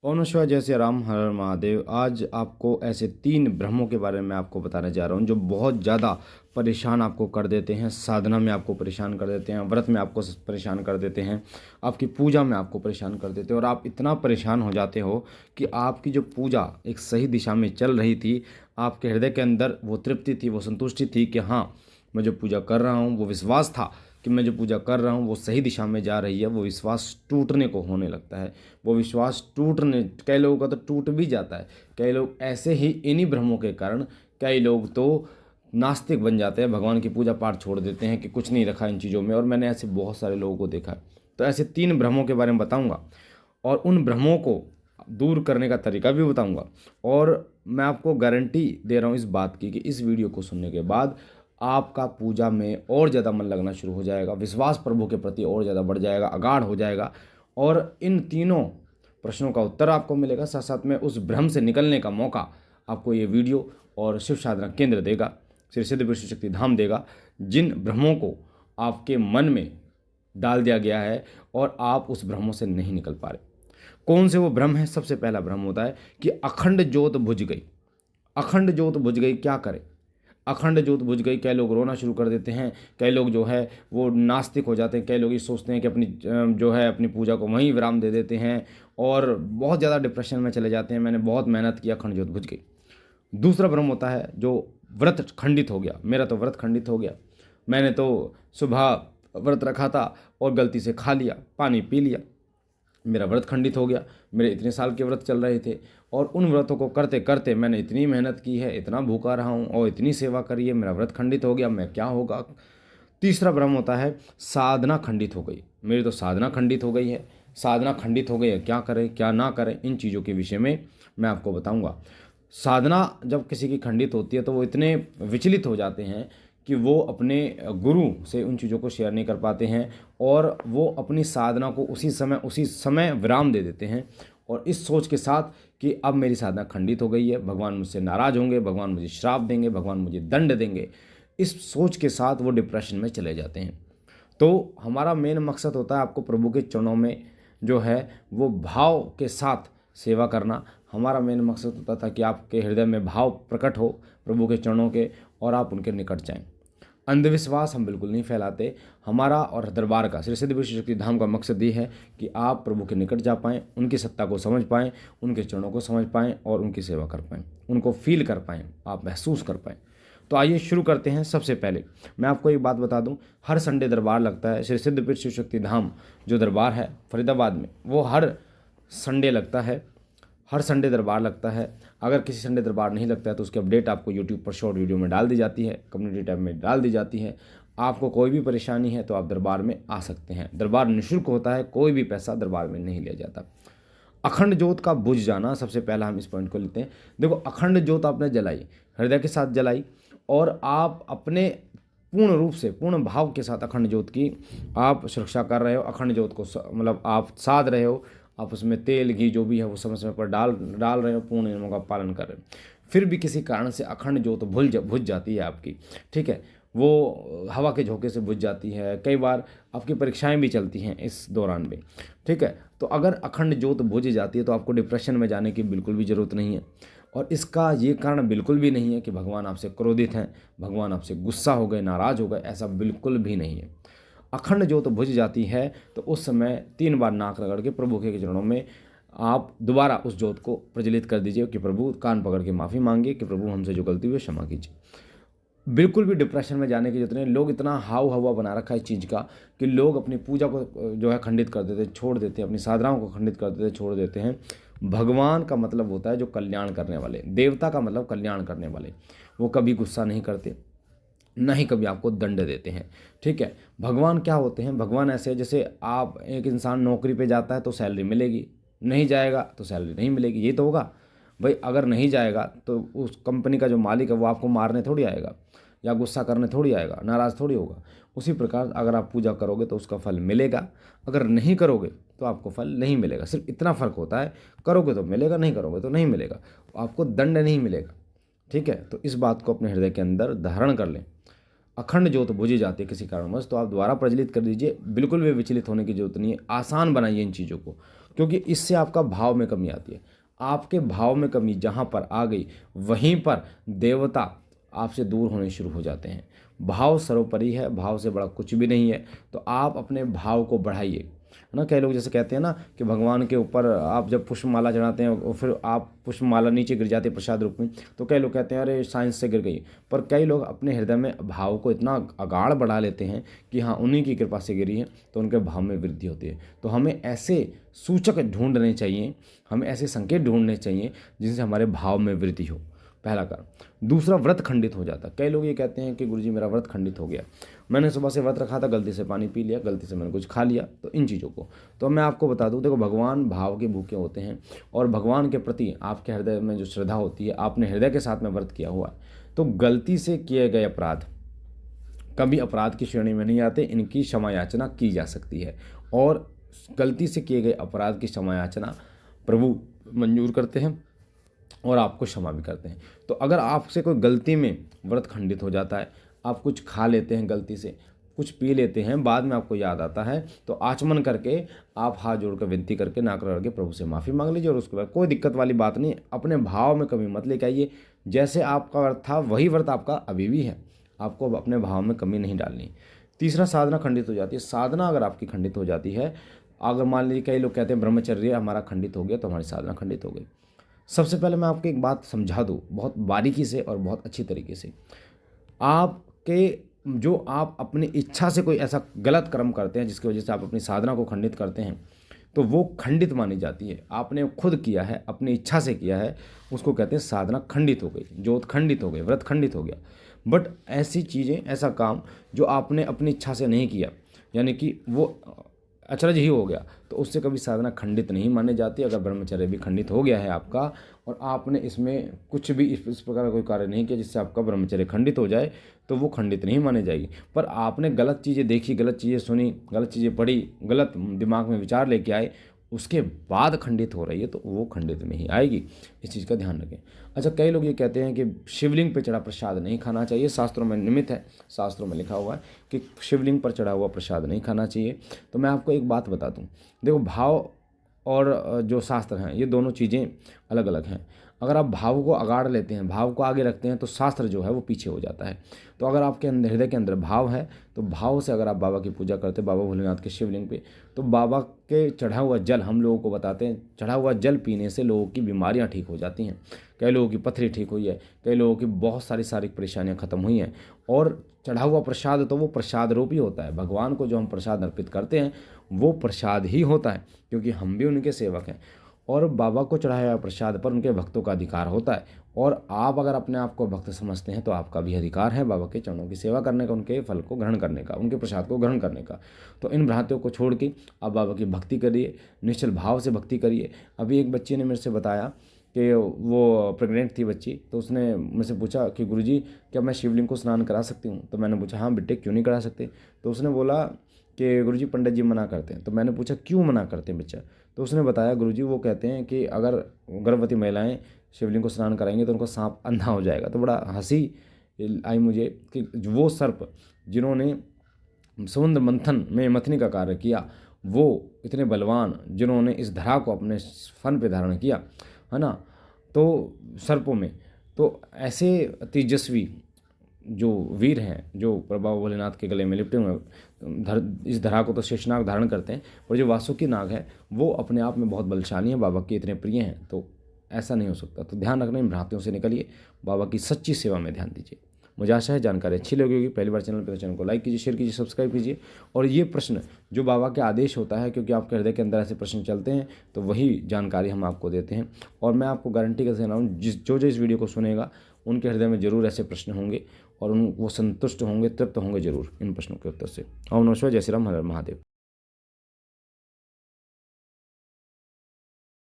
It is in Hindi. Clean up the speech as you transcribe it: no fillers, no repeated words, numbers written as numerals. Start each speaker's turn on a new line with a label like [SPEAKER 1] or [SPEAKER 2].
[SPEAKER 1] ओम नमः शिवाय, जय श्री राम, हर हर महादेव। आज आपको ऐसे 3 ब्रह्मों के बारे में आपको बताने जा रहा हूँ जो बहुत ज़्यादा परेशान आपको कर देते हैं। साधना में आपको परेशान कर देते हैं, व्रत में आपको परेशान कर देते हैं, आपकी पूजा में आपको परेशान कर देते हैं। और आप इतना परेशान हो जाते हो कि आपकी जो पूजा एक सही दिशा में चल रही थी, आपके हृदय के अंदर वो तृप्ति थी, वो संतुष्टि थी कि हाँ, मैं जो पूजा कर रहा हूँ, वो विश्वास था कि मैं जो पूजा कर रहा हूँ वो सही दिशा में जा रही है, वो विश्वास टूटने को होने लगता है। वो विश्वास टूटने, कई लोगों का तो टूट भी जाता है। कई लोग ऐसे ही इन्हीं भ्रमों के कारण, कई लोग तो नास्तिक बन जाते हैं, भगवान की पूजा पाठ छोड़ देते हैं कि कुछ नहीं रखा इन चीज़ों में। और मैंने ऐसे बहुत सारे लोगों को देखा है। तो ऐसे 3 भ्रमों के बारे में बताऊंगा और उन भ्रमों को दूर करने का तरीका भी बताऊंगा। और मैं आपको गारंटी दे रहा हूँ इस बात की कि इस वीडियो को सुनने के बाद आपका पूजा में और ज़्यादा मन लगना शुरू हो जाएगा, विश्वास प्रभु के प्रति और ज़्यादा बढ़ जाएगा, अगाढ़ हो जाएगा। और इन तीनों प्रश्नों का उत्तर आपको मिलेगा, साथ साथ में उस भ्रम से निकलने का मौका आपको ये वीडियो और शिव साधना केंद्र देगा, श्री सिद्ध विष्णु शक्ति धाम देगा, जिन भ्रमों को आपके मन में डाल दिया गया है और आप उस भ्रमों से नहीं निकल पा रहे। कौन से वो भ्रम है? सबसे पहला भ्रम होता है कि अखंड ज्योत बुझ गई। अखंड ज्योत बुझ गई, क्या करें? अखंड ज्योत बुझ गई, कई लोग रोना शुरू कर देते हैं, कई लोग जो है वो नास्तिक हो जाते हैं, कई लोग ये सोचते हैं कि अपनी जो है अपनी पूजा को वहीं विराम दे देते हैं और बहुत ज़्यादा डिप्रेशन में चले जाते हैं। मैंने बहुत मेहनत की, अखंड ज्योत बुझ गई। दूसरा भ्रम होता है जो व्रत खंडित हो गया। मेरा तो व्रत खंडित हो गया, मैंने तो सुबह व्रत रखा था और गलती से खा लिया, पानी पी लिया, मेरा व्रत खंडित हो गया। मेरे इतने साल के व्रत चल रहे थे और उन व्रतों को करते करते मैंने इतनी मेहनत की है, इतना भूखा रहा हूँ और इतनी सेवा करी है, मेरा व्रत खंडित हो गया, मैं क्या होगा? तीसरा भ्रम होता है साधना खंडित हो गई। मेरी तो साधना खंडित हो गई है, साधना खंडित हो गई है, क्या करें क्या ना करें? इन चीज़ों के विषय में मैं आपको बताऊंगा। साधना जब किसी की खंडित होती है तो वो इतने विचलित हो जाते हैं कि वो अपने गुरु से उन चीज़ों को शेयर नहीं कर पाते हैं और वो अपनी साधना को उसी समय विराम दे देते हैं। और इस सोच के साथ कि अब मेरी साधना खंडित हो गई है, भगवान मुझसे नाराज़ होंगे, भगवान मुझे श्राप देंगे, भगवान मुझे दंड देंगे, इस सोच के साथ वो डिप्रेशन में चले जाते हैं। तो हमारा मेन मकसद होता है आपको प्रभु के चरणों में जो है वो भाव के साथ सेवा करना। हमारा मेन मकसद होता था कि आपके हृदय में भाव प्रकट हो प्रभु के चरणों के और आप उनके निकट जाएं। अंधविश्वास हम बिल्कुल नहीं फैलाते। हमारा और दरबार का, श्री सिद्ध विष्णु शक्ति धाम का मकसद ये है कि आप प्रभु के निकट जा पाएँ, उनकी सत्ता को समझ पाएँ, उनके चरणों को समझ पाएँ और उनकी सेवा कर पाएँ, उनको फील कर पाएँ, आप महसूस कर पाएँ। तो आइए शुरू करते हैं। सबसे पहले मैं आपको एक बात बता दूं, हर संडे दरबार लगता है। श्री सिद्ध पीठ शिव शक्ति धाम जो दरबार है फरीदाबाद में, वो हर संडे लगता है, हर संडे दरबार लगता है। अगर किसी संडे दरबार नहीं लगता है तो उसकी अपडेट आपको यूट्यूब पर शॉर्ट वीडियो में डाल दी जाती है, कम्युनिटी टैब में डाल दी जाती है। आपको कोई भी परेशानी है तो आप दरबार में आ सकते हैं। दरबार निःशुल्क होता है, कोई भी पैसा दरबार में नहीं लिया जाता। अखंड ज्योत का बुझ जाना, सबसे पहला हम इस पॉइंट को लेते हैं। देखो, अखंड ज्योत आपने जलाई, हृदय के साथ जलाई और आप अपने पूर्ण रूप से, पूर्ण भाव के साथ अखंड ज्योत की आप सुरक्षा कर रहे हो। अखंड ज्योत को मतलब आप साध रहे हो, आप उसमें तेल घी जो भी है वो समय समय पर डाल रहे हो, पूर्ण नियमों का पालन कर रहे हो। फिर भी किसी कारण से अखंड ज्योत बुझ जाती है आपकी, ठीक है, वो हवा के झोंके से बुझ जाती है। कई बार आपकी परीक्षाएं भी चलती हैं इस दौरान में, ठीक है। तो अगर अखंड ज्योत बुझ जाती है तो आपको डिप्रेशन में जाने की बिल्कुल भी ज़रूरत नहीं है। और इसका ये कारण बिल्कुल भी नहीं है कि भगवान आपसे क्रोधित हैं, भगवान आपसे गुस्सा हो गए, नाराज़ हो गए, ऐसा बिल्कुल भी नहीं है। अखंड ज्योत बुझ जाती है तो उस समय 3 बार नाक रगड़ के प्रभु के चरणों में आप दोबारा उस ज्योत को प्रज्वलित कर दीजिए कि प्रभु, कान पकड़ के माफ़ी मांगिए कि प्रभु हमसे जो गलती हुई क्षमा कीजिए। बिल्कुल भी डिप्रेशन में जाने की जरूरत नहीं। लोग इतना हाव हवा बना रखा है इस चीज़ का कि लोग अपनी पूजा को जो है खंडित कर देते हैं, छोड़ देते हैं, अपनी साधनाओं को खंडित कर देते हैं, छोड़ देते हैं। भगवान का मतलब होता है जो कल्याण करने वाले, देवता का मतलब कल्याण करने वाले। वो कभी गुस्सा नहीं करते, ना ही कभी आपको दंड देते हैं, ठीक है। भगवान क्या होते हैं? भगवान ऐसे है जैसे आप, एक इंसान नौकरी पे जाता है तो सैलरी मिलेगी, नहीं जाएगा तो सैलरी नहीं मिलेगी, ये तो होगा भाई। अगर नहीं जाएगा तो उस कंपनी का जो मालिक है वो आपको मारने थोड़ी आएगा या गुस्सा करने थोड़ी आएगा, नाराज़ थोड़ी होगा। उसी प्रकार अगर आप पूजा करोगे तो उसका फल मिलेगा, अगर नहीं करोगे तो आपको फल नहीं मिलेगा। सिर्फ इतना फ़र्क होता है, करोगे तो मिलेगा, नहीं करोगे तो नहीं मिलेगा, आपको दंड नहीं मिलेगा, ठीक है। तो इस बात को अपने हृदय के अंदर धारण कर लें। अखंड ज्योत बुझी जाती है किसी कारणवश तो आप दोबारा प्रज्वलित कर दीजिए, बिल्कुल भी विचलित होने की जरूरत नहीं है। आसान बनाइए इन चीज़ों को, क्योंकि इससे आपका भाव में कमी आती है। आपके भाव में कमी जहाँ पर आ गई, वहीं पर देवता आपसे दूर होने शुरू हो जाते हैं। भाव सर्वोपरि है, भाव से बड़ा कुछ भी नहीं है। तो आप अपने भाव को बढ़ाइए, है ना। कई लोग जैसे कहते हैं ना कि भगवान के ऊपर आप जब पुष्पमाला चढ़ाते हैं और फिर आप पुष्पमाला नीचे गिर जाती है प्रसाद रूप में, तो कई लोग कहते हैं अरे साइंस से गिर गई। पर कई लोग अपने हृदय में भाव को इतना अगाड़ बढ़ा लेते हैं कि हाँ उन्हीं की कृपा से गिरी है, तो उनके भाव में वृद्धि होती है। तो हमें ऐसे सूचक ढूंढने चाहिए, हमें ऐसे संकेत ढूंढने चाहिए जिनसे हमारे भाव में वृद्धि हो। पहला कारण। दूसरा, व्रत खंडित हो जाता है। कई लोग ये कहते हैं कि गुरुजी मेरा व्रत खंडित हो गया, मैंने सुबह से व्रत रखा था, गलती से पानी पी लिया, गलती से मैंने कुछ खा लिया। तो इन चीज़ों को तो मैं आपको बता दूं, देखो भगवान भाव के भूखे होते हैं, और भगवान के प्रति आपके हृदय में जो श्रद्धा होती है, आपने हृदय के साथ में व्रत किया हुआ है, तो गलती से किए गए अपराध कभी अपराध की श्रेणी में नहीं आते, इनकी क्षमा याचना की जा सकती है। और गलती से किए गए अपराध की क्षमा याचना प्रभु मंजूर करते हैं और आपको क्षमा भी करते हैं। तो अगर आपसे कोई गलती में व्रत खंडित हो जाता है, आप कुछ खा लेते हैं गलती से, कुछ पी लेते हैं, बाद में आपको याद आता है, तो आचमन करके आप हाथ जोड़कर विनती करके नाक रगड़ के प्रभु से माफ़ी मांग लीजिए। और उसके बाद कोई दिक्कत वाली बात नहीं, अपने भाव में कमी मत लेके आइए। जैसे आपका व्रत था वही व्रत आपका अभी भी है, आपको अब अपने भाव में कमी नहीं डालनी। तीसरा, साधना खंडित हो जाती है। साधना अगर आपकी खंडित हो जाती है, अगर मान लीजिए कई लोग कहते हैं ब्रह्मचर्य हमारा खंडित हो गया, तो हमारी साधना खंडित हो गई। सबसे पहले मैं आपको एक बात समझा दूँ बहुत बारीकी से और बहुत अच्छी तरीके से। आपके जो आप अपनी इच्छा से कोई ऐसा गलत कर्म करते हैं जिसकी वजह से आप अपनी साधना को खंडित करते हैं, तो वो खंडित मानी जाती है। आपने खुद किया है, अपनी इच्छा से किया है, उसको कहते हैं साधना खंडित हो गई, ज्योत खंडित हो गई, व्रत खंडित हो गया। बट ऐसी चीज़ें, ऐसा काम जो आपने अपनी इच्छा से नहीं किया, यानी कि वो अचरज ही हो गया, तो उससे कभी साधना खंडित नहीं मानी जाती। अगर ब्रह्मचर्य भी खंडित हो गया है आपका, और आपने इसमें कुछ भी इस प्रकार का कोई कार्य नहीं किया जिससे आपका ब्रह्मचर्य खंडित हो जाए, तो वो खंडित नहीं मानी जाएगी। पर आपने गलत चीज़ें देखी, गलत चीज़ें सुनी, गलत चीज़ें पढ़ी, गलत दिमाग में विचार लेके आए, उसके बाद खंडित हो रही है, तो वो खंडित में ही आएगी। इस चीज़ का ध्यान रखें। अच्छा, कई लोग ये कहते हैं कि शिवलिंग पर चढ़ा प्रसाद नहीं खाना चाहिए। शास्त्रों में निमित्त है, शास्त्रों में लिखा हुआ है कि शिवलिंग पर चढ़ा हुआ प्रसाद नहीं खाना चाहिए। तो मैं आपको एक बात बता दूं, देखो भाव और जो शास्त्र हैं, ये दोनों चीज़ें अलग अलग हैं। अगर आप भाव को अगाड़ लेते हैं, भाव को आगे रखते हैं, तो शास्त्र जो है वो पीछे हो जाता है। तो अगर आपके अंदर हृदय के अंदर भाव है, तो भाव से अगर आप बाबा की पूजा करते हैं, बाबा भोलेनाथ के शिवलिंग पे, तो बाबा के चढ़ा हुआ जल, हम लोगों को बताते हैं, चढ़ा हुआ जल पीने से लोगों की बीमारियां ठीक हो जाती हैं। कई लोगों की पथरी ठीक हुई है, कई लोगों की बहुत सारी शारीरिक परेशानियां खत्म हुई हैं। और चढ़ा हुआ प्रसाद, तो वो प्रसाद रूप ही होता है। भगवान को जो हम प्रसाद अर्पित करते हैं वो प्रसाद ही होता है, क्योंकि हम भी उनके सेवक हैं। और बाबा को चढ़ाया हुआ प्रसाद पर उनके भक्तों का अधिकार होता है। और आप अगर अपने आप को भक्त समझते हैं, तो आपका भी अधिकार है बाबा के चरणों की सेवा करने का, उनके फल को ग्रहण करने का, उनके प्रसाद को ग्रहण करने का। तो इन भ्रांतियों को छोड़ के आप बाबा की भक्ति करिए, निश्चल भाव से भक्ति करिए। अभी एक बच्ची ने मेरे से बताया कि वो प्रेग्नेंट थी बच्ची, तो उसने मुझसे पूछा कि गुरुजी क्या मैं शिवलिंग को स्नान करा सकती हूँ। तो मैंने पूछा हाँ बेटे, क्यों नहीं करा सकते। तो उसने बोला कि गुरुजी पंडित जी मना करते हैं। तो मैंने पूछा क्यों मना करते हैं बच्चा। तो उसने बताया गुरुजी वो कहते हैं कि अगर गर्भवती महिलाएं शिवलिंग को स्नान कराएंगे तो उनको सांप अंधा हो जाएगा। तो बड़ा हंसी आई मुझे कि वो सर्प जिन्होंने समुद्र मंथन में मंथनी का कार्य किया, वो इतने बलवान जिन्होंने इस धरा को अपने फन पे धारण किया, है ना, तो सर्पों में, तो ऐसे तेजस्वी जो वीर हैं, जो बाबा भोलेनाथ के गले में लिपटे हुए इस धरा को तो शेषनाग धारण करते हैं, और जो वासुकी नाग है वो अपने आप में बहुत बलशाली हैं, बाबा के इतने प्रिय हैं। तो ऐसा नहीं हो सकता। तो ध्यान रखना, इन भ्रांतियों से निकलिए, बाबा की सच्ची सेवा में ध्यान दीजिए। मुझे आशा है जानकारी अच्छी लगी होगी। पहली बार चैनल पर, तो चैनल को लाइक कीजिए, शेयर कीजिए, सब्सक्राइब कीजिए। और ये प्रश्न जो बाबा के आदेश होता है, क्योंकि आपके हृदय के अंदर ऐसे प्रश्न चलते हैं, तो वही जानकारी हम आपको देते हैं। और मैं आपको गारंटी कैसे रहा हूँ, जो इस वीडियो को सुनेगा उनके हृदय में जरूर ऐसे प्रश्न होंगे, और वो संतुष्ट होंगे, तृप्त होंगे जरूर इन प्रश्नों के उत्तर से। ओम नमः शिवाय, जय श्री राम, हर हर महादेव।